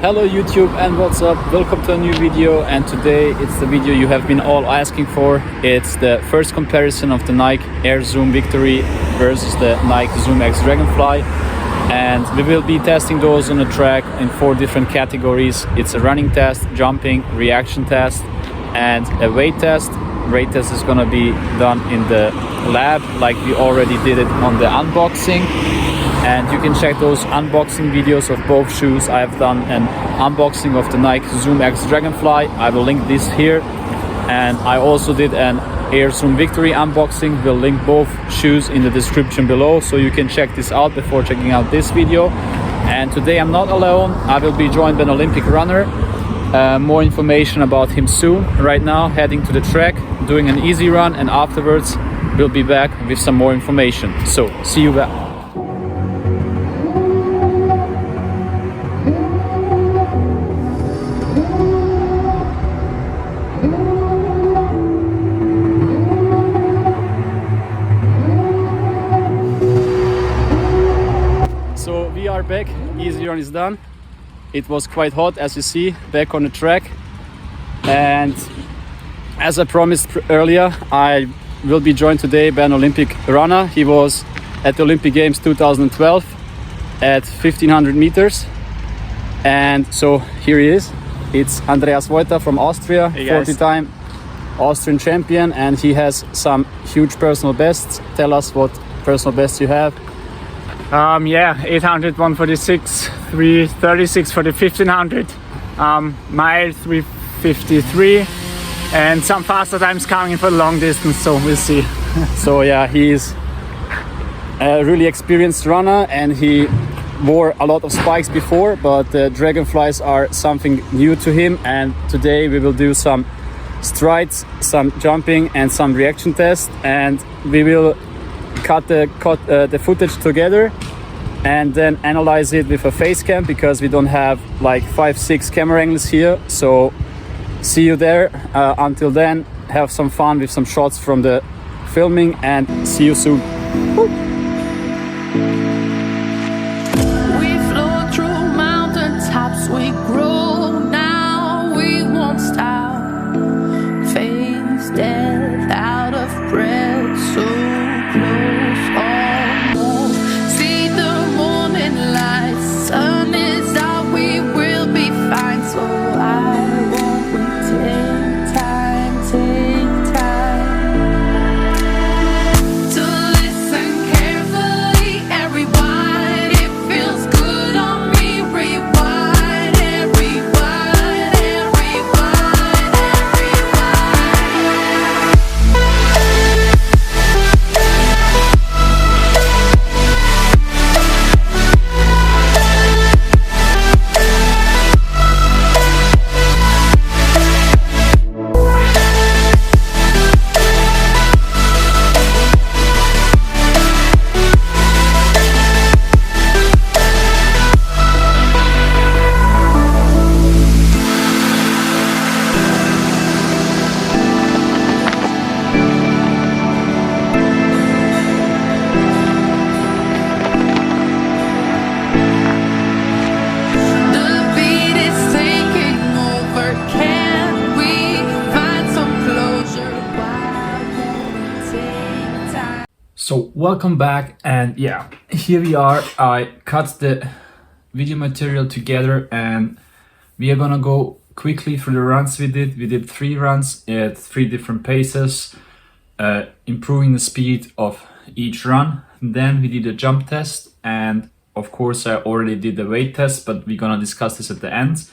Hello YouTube, and what's up? Welcome to a new video, and today it's the video you have been all asking for. It's the first comparison of the Nike Air Zoom Victory versus the Nike ZoomX Dragonfly, and we will be testing those on the track in 4 different categories. It's a running test, jumping, reaction test, and a weight test. Weight test is gonna be done in the lab like we already did it on the unboxing. And you can check those unboxing videos of both shoes. I have done an unboxing of the Nike ZoomX Dragonfly. I will link this here. And I also did an Air Zoom Victory unboxing. We'll link both shoes in the description below, so you can check this out before checking out this video. And today I'm not alone. I will be joined by an Olympic runner. More information about him soon. Right now, heading to the track, doing an easy run, and afterwards we'll be back with some more information. So, see you back. So we are back, easy run is done. It was quite hot, as you see, back on the track. And as I promised earlier, I will be joined today by an Olympic runner. He was at the Olympic Games 2012 at 1500 meters. And so here he is. It's Andreas Vojta from Austria, 40-time Austrian champion, and he has some huge personal bests. Tell us what personal bests you have. 800, 146, 336 for the 1500, mile 353, and some faster times coming for the long distance, so we'll see. So yeah, he's a really experienced runner, and he wore a lot of spikes before, but the Dragonflies are something new to him. And today we will do some strides, some jumping, and some reaction tests, and we will cut the footage together and then analyze it with a face cam, because we don't have like 5-6 camera angles here. So see you there. Until then, have some fun with some shots from the filming, and see you soon. Woo! We flow through mountaintops, we grow now, we won't stop. Face death, out of breath, so close, almost. See the morning light, sun is out, we will be fine. So I won't we take time to listen carefully, everyone. It feels good on me. Rewind and rewind and rewind and rewind. The beat is taking over. Can we find some closure? Why won't we take time? So welcome back, and yeah, here we are. I cut the video material together, and we are gonna go quickly through the runs we did. We did 3 runs at 3 different paces, improving the speed of each run. Then we did a jump test, and of course I already did the weight test, but we're gonna discuss this at the end.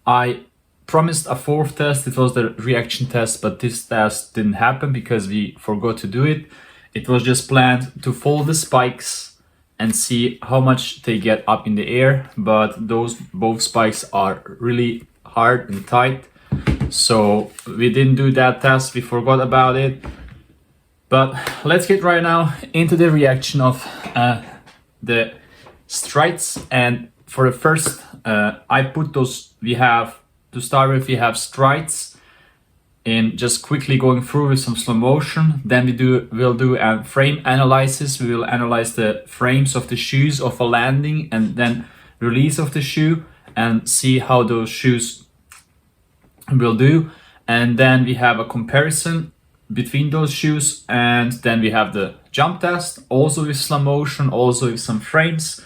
I promised a 4th test. It was the reaction test, but this test didn't happen because we forgot to do it. It was just planned to follow the spikes and see how much they get up in the air, but both spikes are really hard and tight, so we didn't do that test. We forgot about it. But let's get right now into the reaction of the strides. And for the first, I put those, we have to start with, we have strides in just quickly going through with some slow motion. Then we'll do a frame analysis. We will analyze the frames of the shoes of a landing and then release of the shoe. and see how those shoes will do. And then we have a comparison between those shoes, and then we have the jump test, also with slow motion, also with some frames,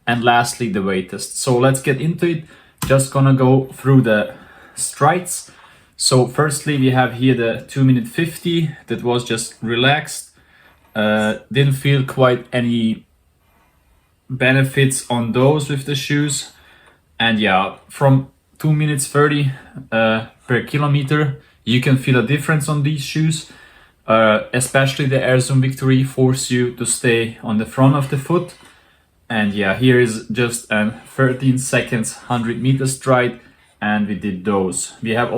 and lastly the weight test. So let's get into it. Just gonna go through the strides. So firstly we have here the 2:50 that was just relaxed. Didn't feel quite any benefits on those with the shoes. And yeah, from 2:30 per kilometer, you can feel a difference on these shoes. Especially the Air Zoom Victory force you to stay on the front of the foot. And yeah, here is just a 13 seconds 100-meter stride, and we did those. We have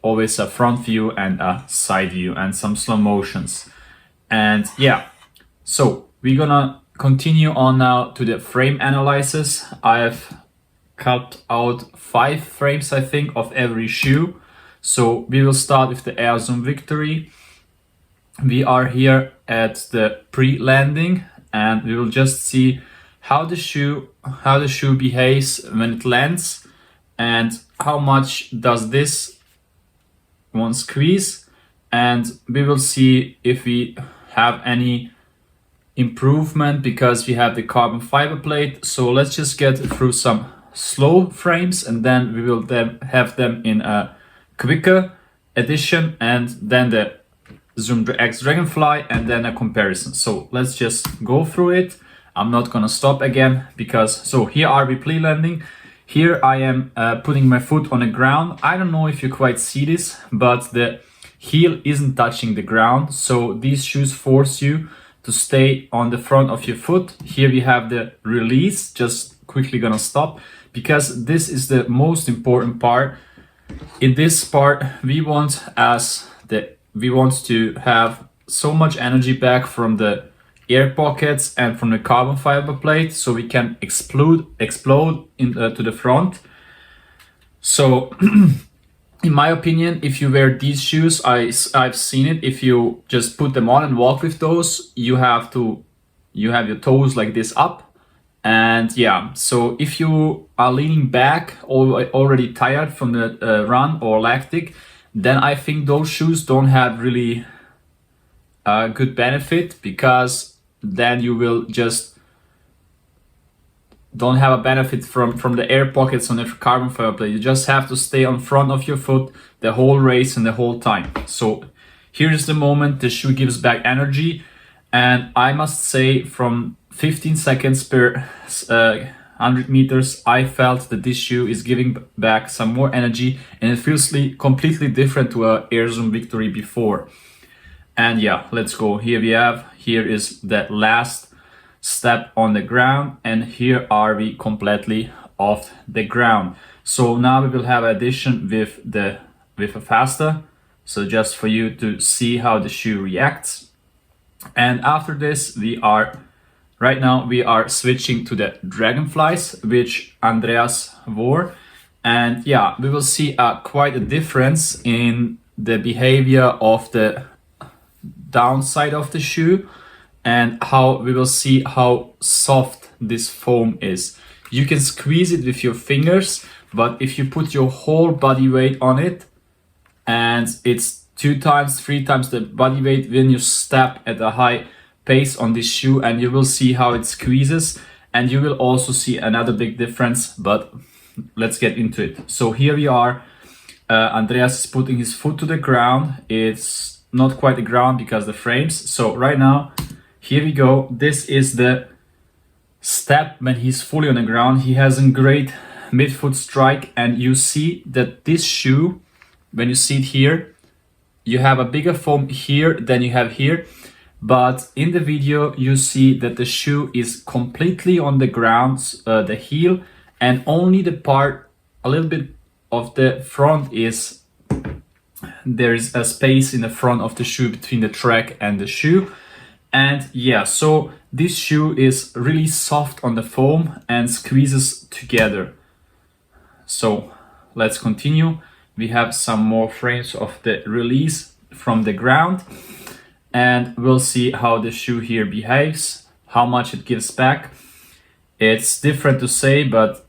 always a front view and a side view and some slow motions. And yeah, so we're gonna continue on now to the frame analysis. I have cut out 5 frames, I think, of every shoe. So we will start with the Air Zoom Victory. We are here at the pre-landing, and we will just see how the shoe behaves when it lands, and how much does this one squeeze, and we will see if we have any improvement because we have the carbon fiber plate. So let's just get through some slow frames, and then we will then have them in a quicker edition, and then the ZoomX Dragonfly, and then a comparison. So let's just go through it. I'm not gonna stop again because, so here are we pre-landing. Here I am putting my foot on the ground. I don't know if you quite see this, but the heel isn't touching the ground. So these shoes force you to stay on the front of your foot. Here we have the release, just quickly gonna stop because this is the most important part. In this part, we want to have so much energy back from the air pockets and from the carbon fiber plate, so we can explode to the front. So in my opinion, if you wear these shoes, I've seen it, if you just put them on and walk with those, you have your toes like this up. And yeah, so if you are leaning back or already tired from the run or lactic, then I think those shoes don't have really a good benefit, because then you will just don't have a benefit from the air pockets on the carbon fiber plate. You just have to stay on front of your foot the whole race and the whole time. So here's the moment the shoe gives back energy, and I must say from 15 seconds per 100 meters, I felt that this shoe is giving back some more energy, and it feels completely different to a Air Zoom Victory before. And yeah, let's go. Here is that last step on the ground, and here are we completely off the ground. So now we will have addition with a faster, so just for you to see how the shoe reacts. And after this, right now we are switching to the Dragonflies, which Andreas wore. And yeah, we will see quite a difference in the behavior of the downside of the shoe, and we will see how soft this foam is. You can squeeze it with your fingers, but if you put your whole body weight on it, and it's 2 times, 3 times the body weight when you step at a high pace on this shoe, and you will see how it squeezes. And you will also see another big difference, but let's get into it. So here we are. Andreas is putting his foot to the ground. It's not quite the ground because the frames. So right now, here we go. This is the step when he's fully on the ground. He has a great midfoot strike, and you see that this shoe, when you see it here, you have a bigger foam here than you have here. But in the video, you see that the shoe is completely on the ground, the heel, and only the part, a little bit of the front is, there is a space in the front of the shoe between the track and the shoe. And yeah, so this shoe is really soft on the foam and squeezes together. So let's continue. We have some more frames of the release from the ground, and we'll see how the shoe here behaves, how much it gives back. It's different to say, but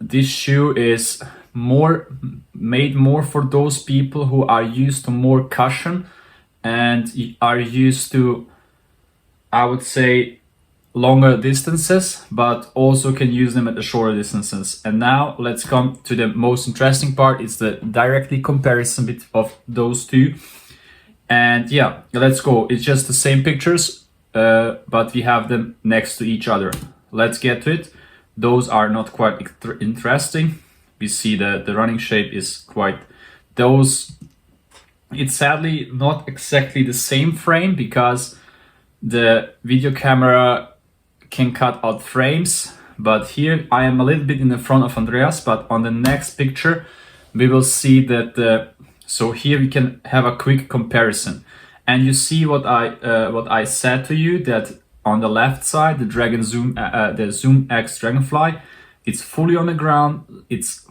this shoe is made more for those people who are used to more cushion and are used to, I would say, longer distances, but also can use them at the shorter distances. And now let's come to the most interesting part. It's the directly comparison of those two. And yeah, let's go. It's just the same pictures, but we have them next to each other. Let's get to it. Those are not quite interesting. We see the running shape is quite those. It's sadly not exactly the same frame because the video camera can cut out frames. But here I am a little bit in the front of Andreas, but on the next picture we will see that so here we can have a quick comparison. And you see what I said to you, that on the left side, the ZoomX Dragonfly, it's fully on the ground, it's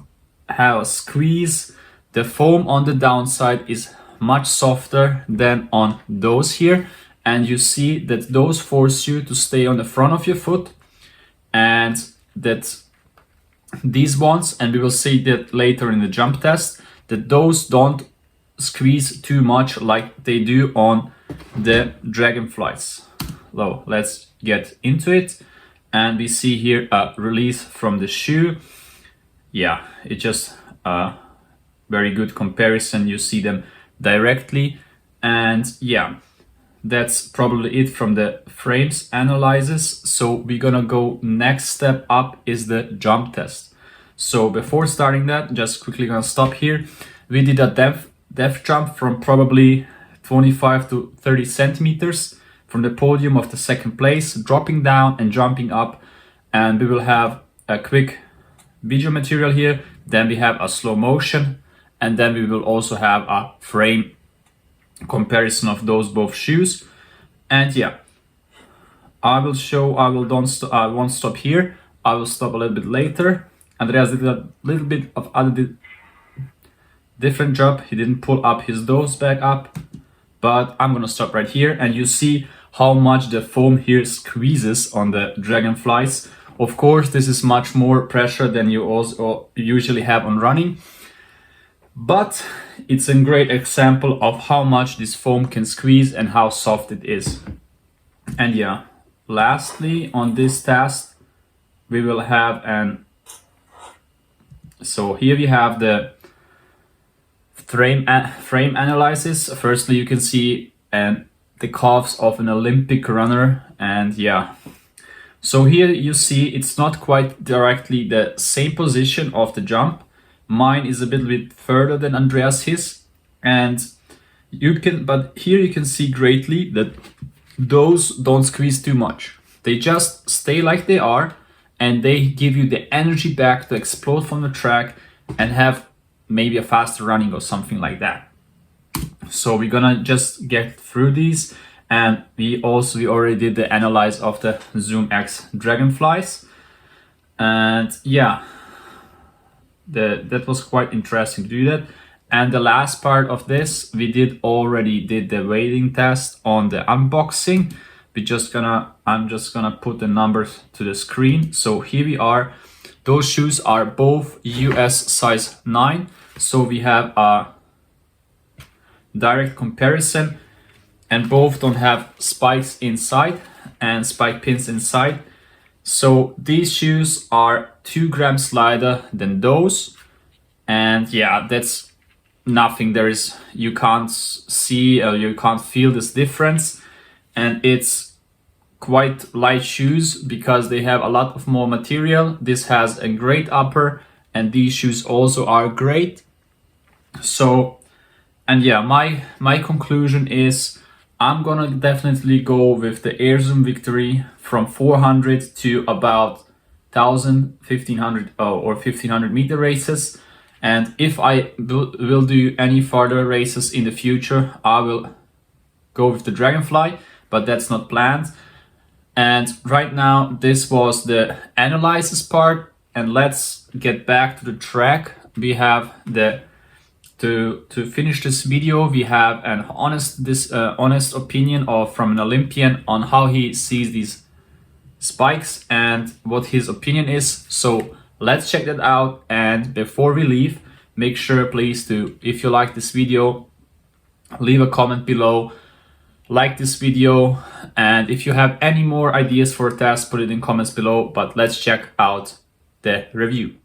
have a squeeze. The foam on the downside is much softer than on those here. And you see that those force you to stay on the front of your foot, and that these ones, and we will see that later in the jump test, that those don't squeeze too much like they do on the Dragonflies. So let's get into it. And we see here a release from the shoe. Yeah, it's just a very good comparison. You see them directly. And yeah, that's probably it from the frames analysis. So we're gonna go next step up is the jump test. So before starting that, just quickly gonna stop here. We did a depth jump from probably 25 to 30 centimeters from the podium of the second place, dropping down and jumping up. And we will have a quick video material here. Then we have a slow motion, and then we will also have a frame comparison of those both shoes. And yeah, I won't stop here. I will stop a little bit later. Andreas did a little bit of other different job. He didn't pull up his nose back up, but I'm gonna stop right here, and you see how much the foam here squeezes on the Dragonflies. Of course, this is much more pressure than you also usually have on running, but it's a great example of how much this foam can squeeze and how soft it is. And yeah, lastly on this test, we will have so here we have the frame analysis. Firstly, you can see the calves of an Olympic runner, and yeah. So here you see it's not quite directly the same position of the jump. Mine is a bit further than Andreas his, and but here you can see greatly that those don't squeeze too much. They just stay like they are, and they give you the energy back to explode from the track and have maybe a faster running or something like that. So we're gonna just get through these, and we already did the analyze of the ZoomX Dragonflies, and yeah, that was quite interesting to do that. And the last part of this, we already did the weighting test on the unboxing. I'm just gonna put the numbers to the screen. So here we are. Those shoes are both US size 9. So we have a direct comparison, and both don't have spikes inside and spike pins inside. So these shoes are 2 grams lighter than those. And yeah, that's nothing. You can't see or you can't feel this difference. And it's quite light shoes because they have a lot of more material. This has a great upper, and these shoes also are great. So, and yeah, my conclusion is I'm gonna definitely go with the Air Zoom Victory from 400 to about 1,000, 1,500 or 1,500 meter races. And if I will do any further races in the future, I will go with the Dragonfly, but that's not planned. And right now, this was the analysis part, and let's get back to the track. We have to finish this video, we have an honest opinion from an Olympian on how he sees these spikes and what his opinion is. So let's check that out. And before we leave, make sure please to, if you like this video, leave a comment below, like this video, and if you have any more ideas for tests, put it in comments below. But let's check out the review.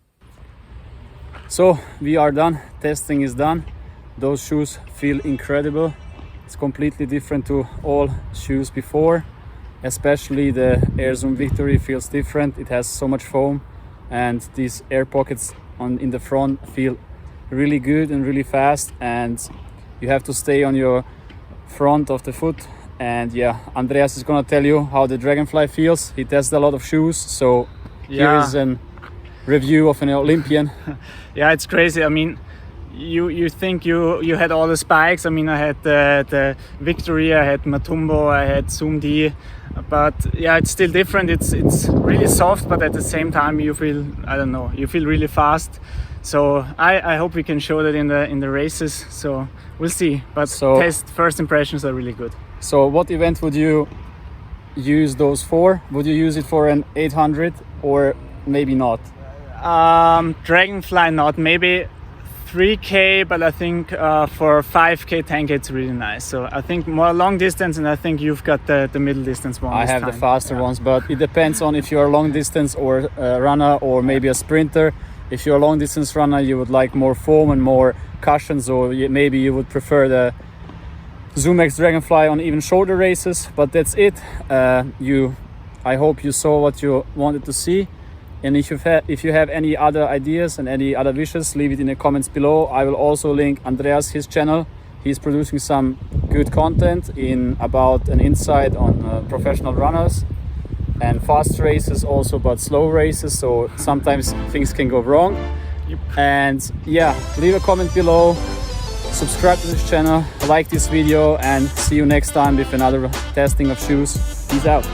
So we are done, testing is done. Those shoes feel incredible. It's completely different to all shoes before, especially the Air Zoom Victory feels different. It has so much foam, and these air pockets in the front feel really good and really fast, and you have to stay on your front of the foot. And yeah, Andreas is gonna tell you how the Dragonfly feels. He tests a lot of shoes, so here is an review of an Olympian. Yeah, it's crazy. I mean, you think you had all the spikes. I mean, I had the Victory, I had Matumbo, I had Zoom D, but yeah, it's still different. It's really soft, but at the same time you feel, I don't know, you feel really fast. So I hope we can show that in the races. So we'll see. But first impressions are really good. So what event would you use those for? Would you use it for an 800 or maybe not? Dragonfly not, maybe 3K, but I think for 5K, 10K it's really nice. So I think more long distance, and I think you've got the middle distance one. I have the faster ones, but it depends on if you're a long distance or a runner or maybe a sprinter. If you're a long distance runner, you would like more foam and more cushions, or maybe you would prefer the ZoomX Dragonfly on even shorter races. But that's it. I hope you saw what you wanted to see. And if you have any other ideas and any other wishes, leave it in the comments below. I will also link Andreas, his channel. He's producing some good content about an insight on professional runners and fast races also, but slow races. So sometimes things can go wrong. Yep. And yeah, leave a comment below, subscribe to this channel, like this video, and see you next time with another testing of shoes. Peace out.